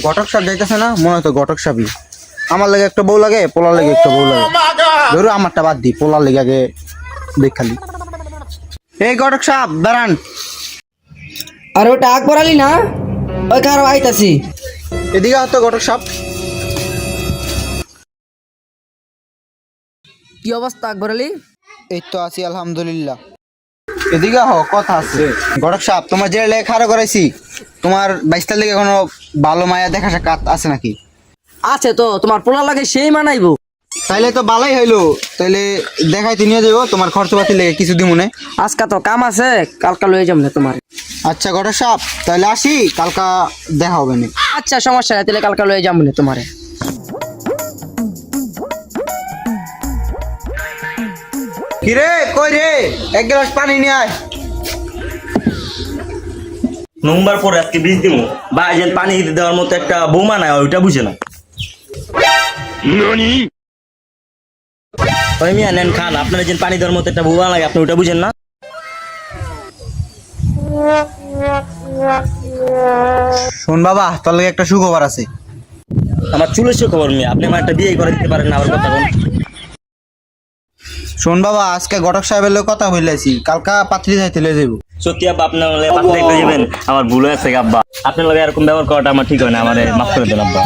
ঘটক সাপ যাইতেছে না, মনে হতো ঘটক সাপই। আমার লাগে একটা বউ লাগে, পোলার লাগে একটা বউ লাগে। ধরো আমারটা বাদ দি, পোলার লেগে আগে দেখ খালি। এই ঘটক সাপ দাঁড়ান। আর ওটা আগ পড়ালি না, ওই কারো আইতাছি। এদিকে হতো ঘটক সাপ। কি অবস্থা আগ পড়ালি? এই তো আছি আলহামদুলিল্লাহ। এদিকে কথা আছে। ঘটক সাপ, তোমার যে লেগে খাড়া করাইছি, তোমার 22টার লেগে কোনো ভালো মায়া দেখা সাক্ষাৎ আছে নাকি? আছে তো, তোমার পোলা লাগে সেই মানাইবো। তাইলে তো ভালোই হইলো। তাইলে দেখাইতে নিয়ে যাবো, তোমার খরচপাতি লেগে কিছু দিব না। আজকা তো কাম আছে, কালকা লয়ে যাম না তোমার। আচ্ছা ঘটক সাপ, তাহলে আসি, কালকা দেখা হবে না। আচ্ছা সমস্যা নাই, তাহলে কালকা লয়ে যাম না তোমারে। কিরে কই রে, এক গ্লাস পানি নিয়ে আয়। নম্বর পরে আজকে বীজ দিব বা যে পানি দেওয়ার মতো একটা বৌমা নাই, ওইটা বুঝে না। ওই মিয়া নেন খান, আপনার যে পানি দেওয়ার মতো একটা বৌমা লাগে, আপনি ওইটা বুঝেন না। শোন বাবা, তোর লাগে একটা সুখবর আছে। আমার চুলের খবর মিয়া, আপনি আমার একটা বিয়ে করে দিতে পারেন না, আমার কথা বল। শোন বাবা, আজকে ঘটক সাহেবের লোক কথা বললেছি, কালকা পাত্রী যাইতে লয়ে যাবো। সত্যি আব্বা, আপনার পাত্র দেখতে যাবেন, আমার ভুল হয়েছে আব্বা। আপনার লগে এরকম ব্যবহার করাটা আমার ঠিক হয় না, আমার মাফ করে দেন আব্বা।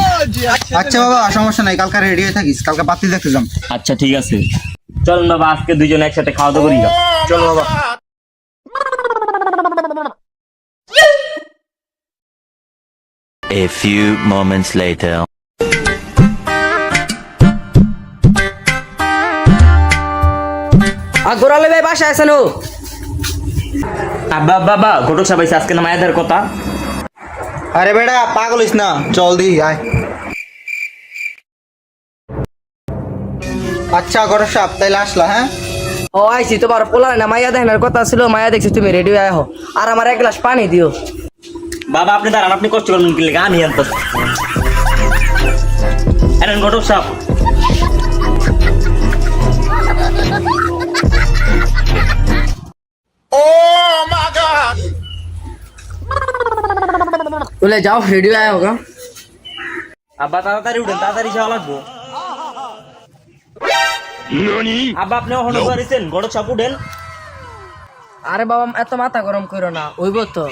আচ্ছা বাবা, সমস্যা নাই, কালকা রেডি হয়ে থাকিস, কালকা পাত্রী দেখতে যাম। আচ্ছা ঠিক আছে, চলুন বাবা, আজকে দুইজন একসাথে খাওয়া দাওয়া করি। চলো বাবা। A few moments later. আর গোড়ালে ভাই বাসায় আছেন? আব্বা বাবা, ঘটক সাহেব আজকে না মায়াদের কথা। আরে বেটা পাগল হইস না, চল দি আয়। আচ্ছা ঘটক সাহেব, তাইলে আসলা? হ্যাঁ ও আইছি, তোমার পোলা না মাইয়া দেখানোর কথা ছিল, মাইয়া দেখছি তুমি রেডি হয়ে আহো। আর আমার এক গ্লাস পানি দিও। বাবা আপনি দাঁড়ান, আপনি কষ্ট করবেন কি লেগে, আমি আনতেছি। আরে ঘটক সাহেব, বলে যাও রেডি হয়ে আহো গা। আব্বা তাড়াতাড়ি উঠেন, তাড়াতাড়ি যাওয়া লাগবো। আব্বা আপনি ওখানে পারিছেন, ঘটক সাহেব উঠেন। আরে বাবা এত মাথা গরম করো না, ওইব তো।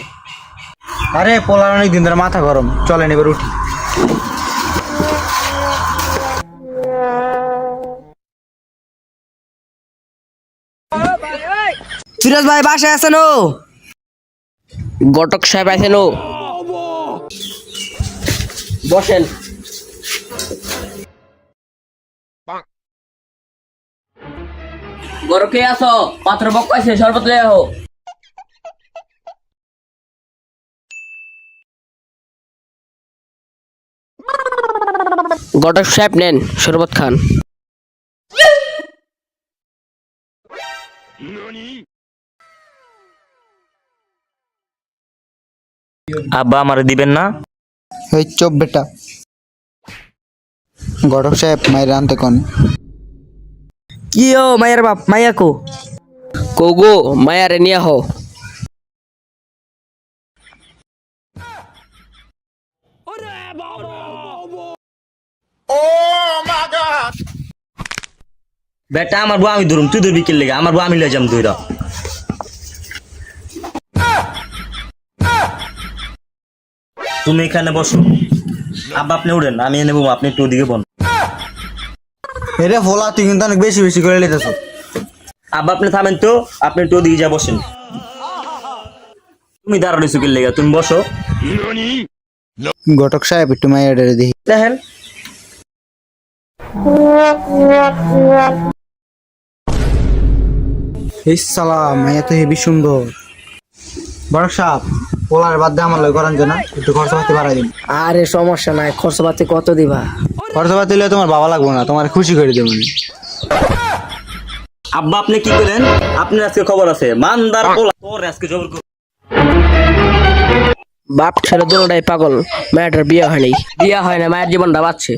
আরে পোলার অনেক দিন ধরে মাথা গরম, চলেন এবার উঠি। ফিরোজ ভাই বাসায় আছেন? ঘটক সাহেব আছেন? বসেন। গরকে আসো, পাত্র বক আছে, শরবত লয়ে আহো। ঘটক সাহেব নেন শরবত খান। আব্বা আমারে দিবেন না? এই চুপ বেটা। ঘটক সাহেব মায়ের আনতে কোন? কি ও মায়ের বাপ, মাইয়া কো? কোগো মায়ারে নিয়ে আহো। বেটা আমার বউ আমি ধরুম, তুই ধরবি কি লেগে? আমার বউ আমি লয়ে যাম ধইরা। তুমি এখানে বসো। আব্বা আপনি উঠেন, আমি এনে বউ, আপনি একটু ওদিকে বন। এরে ফোলা, তুই কিন্তু অনেক বেশি বেশি করে লিতেছ। আব্বা আপনি থামেন তো, আপনি একটু ওদিকে যা বসেন। তুমি দাঁড়ানো কি লেগে, তুমি বসো। ঘটক সাহেব একটু মায়ের দেখি। দেখেন এই সালা মাইয়া তো হেবি সুন্দর। ঘটক সাহেব, পোলার বাদ দিয়ে আমার লয় করান যে না, একটু খরচাপাতি বাড়াই দিন। আরে সমস্যা নাই, খরচপাতি কত দিবা? খরচাপাতি দিলে তোমার বাবা লাগবো না, তোমার খুশি করে দেবো। আব্বা আপনি কি করেন? আপনার আজকে খবর আছে, মানদার পোলা তোর আজকে জবর করব। বাপ ছেলে দুটোটাই পাগল, মায়ের বিয়ে হয়নি। বিয়ে হয় না, মায়ের জীবনটা বাঁচছে।